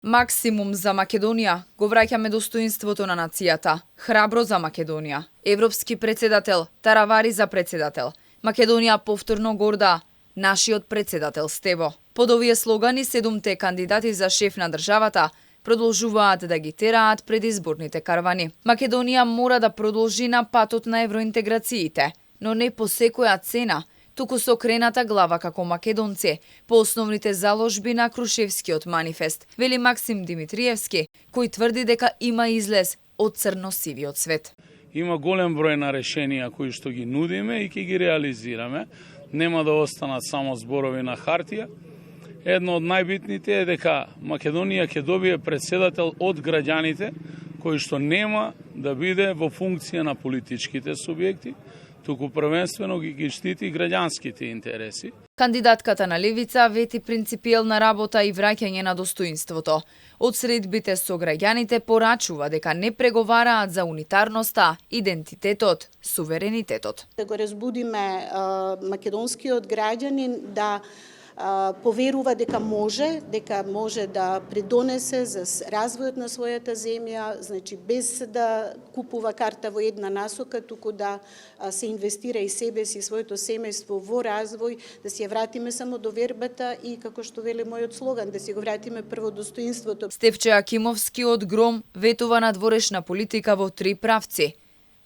Максимум за Македонија, го враќаме достоинството на нацијата. Храбро за Македонија. Европски председател, Таравари за председател. Македонија повторно горда. Нашиот председател Стево. Под овие слогани 7 кандидати за шеф на државата продолжуваат да ги тераат предизборните карвани. Македонија мора да продолжи на патот на евроинтеграциите, но не по секоја цена, туку со окрената глава како македонци по основните заложби на Крушевскиот манифест, вели Максим Димитриевски, кој тврди дека има излез од црно-сивиот свет. Има голем број на решенија кои што ги нудиме и ќе ги реализираме. Нема да останат само зборови на хартија. Едно од најбитните е дека Македонија ќе добие председател од граѓаните, кој што нема да биде во функција на политичките субјекти, туку првенствено ги штити граѓанските интереси. Кандидатката на Левица вети принципиелна работа и враќање на достоинството. Од средбите со граѓаните порачува дека не преговараат за унитарноста, идентитетот, суверенитетот. Да го разбудиме македонскиот граѓанин да поверува дека може да придонесе за развојот на својата земја, значи без да купува карта во една насока, туку да се инвестира и себе си, своето семејство во развој, да си ја вратиме само довербата и, како што вели мојот слоган, да си го вратиме прво достоинството. Стефче Акимовски од ГРОМ ветува надворешна политика во 3 правци.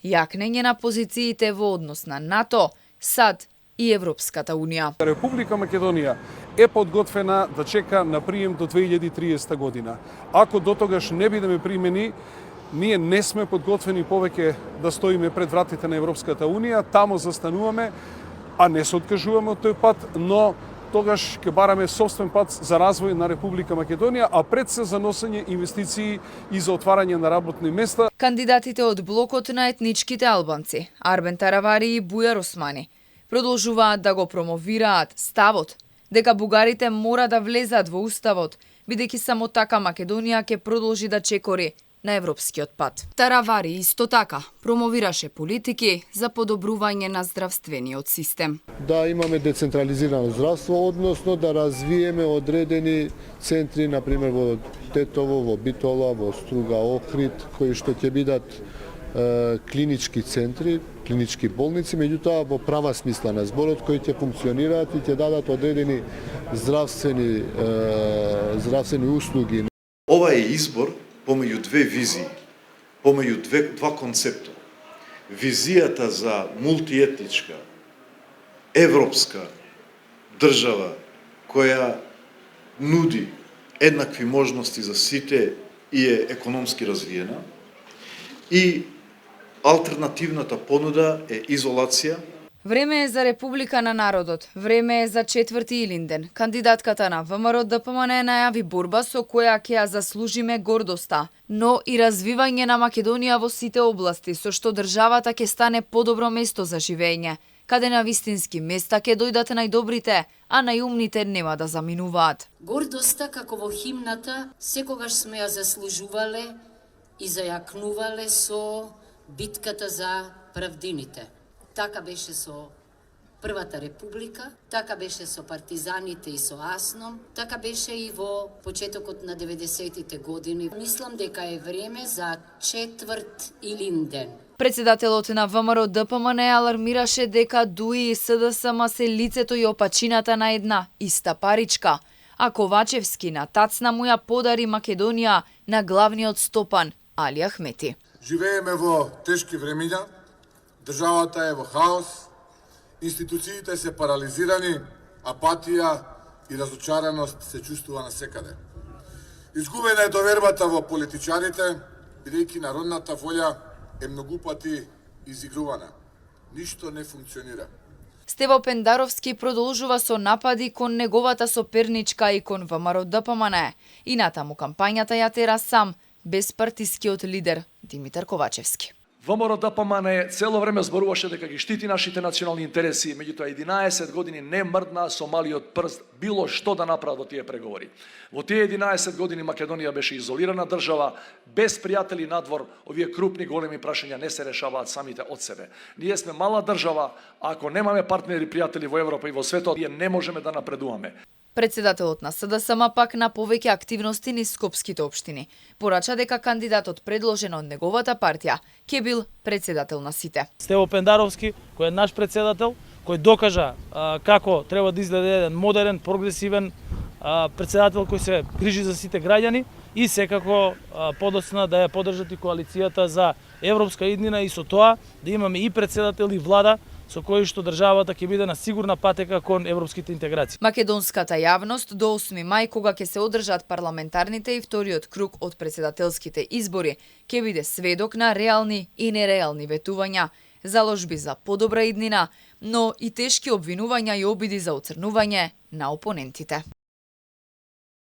Јакнење на позициите во однос на НАТО, САД и Европската Унија. Република Македонија е подготвена да чека на прием до 2030 година. Ако до тогаш не бидеме примени, ние не сме подготвени повеќе да стоиме пред вратите на Европската Унија, тамо застануваме, а не се откажуваме од тој пат, но тогаш ќе бараме собствен пат за развој на Република Македонија, а пред се за носење инвестиции и за отварање на работни места. Кандидатите од блокот на етничките албанци, Арбен Таравари и Бујар Османи, продолжуваат да го промовираат ставот дека бугарите мора да влезат во уставот, бидејќи само така Македонија ќе продолжи да чекори на европскиот пат. Таравари исто така промовираше политики за подобрување на здравствениот систем. Да имаме децентрализирано здравство, односно да развиеме одредени центри, например во Тетово, во Битола, во Струга, Охрид, кои што ќе бидат клинички центри, клинички болници, меѓутоа во права смисла на зборот, кои ќе функционираат и ќе дадат одредени здравствени услуги. Ова е избор помеѓу две визии, помеѓу два концепта. Визијата за мултиетничка, европска држава која нуди еднакви можности за сите и е економски развиена, и алтернативната понуда е изолација. Време е за Република на народот, време е за 4 Илинден. Кандидатката на ВМРО ДПМН најави борба со која ќе ја заслужиме гордоста, но и развивање на Македонија во сите области, со што државата ќе стане подобро место за живење, каде на вистински места ќе дојдат најдобрите, а најумните нема да заминуваат. Гордоста, како во химната, секогаш сме ја заслужувале и зајакнувале со битката за правдините. Така беше со Првата република, така беше со партизаните и со Асном, така беше и во почетокот на 90-тите години. Мислам дека е време за 4 Илинден. Председателот на ВМРО ДПМН алармираше дека ДУИ и СДСМ се лицето и опачината на една иста паричка, а Ковачевски на тацна му ја подари Македонија на главниот стопан Али Ахмети. Живееме во тешки времиња, државата е во хаос, институциите се парализирани, апатија и разочараност се чувствува насекаде. Изгубена е довербата во политичарите, бидејќи народната волја е многу пати изигрувана. Ништо не функционира. Стево Пендаровски продолжува со напади кон неговата соперничка и кон ВМРО ДПМН. И натаму кампањата ја тера сам, без партискиот лидер Димитар Ковачевски. ВМРО ДПМН цело време зборуваше дека ги штити нашите национални интереси, меѓутоа 11 години не мрдна со малиот прст било што да направи во тие преговори. Во тие 11 години Македонија беше изолирана држава, без пријатели надвор, овие крупни големи прашања не се решаваат самите од себе. Ние сме мала држава, а ако немаме партнери и пријатели во Европа и во светот, ние не можеме да напредуваме. Председателот на СДСМ пак на повеќе активности низ скопските општини. Порача дека кандидатот предложен од неговата партија ќе бил председател на сите. Стево Пендаровски, кој е наш председател, кој докажа како треба да изгледа еден модерен, прогресивен председател кој се грижи за сите граѓани и секако подоцна да ја поддржат и коалицијата за европска иднина и со тоа да имаме и председател и влада со кој што државата ќе биде на сигурна патека кон европските интеграции. Македонската јавност до 8 мај, кога ќе се одржат парламентарните и вториот круг од председателските избори, ќе биде сведок на реални и нереални ветувања, заложби за подобра иднина, но и тешки обвинувања и обиди за оцрнување на опонентите.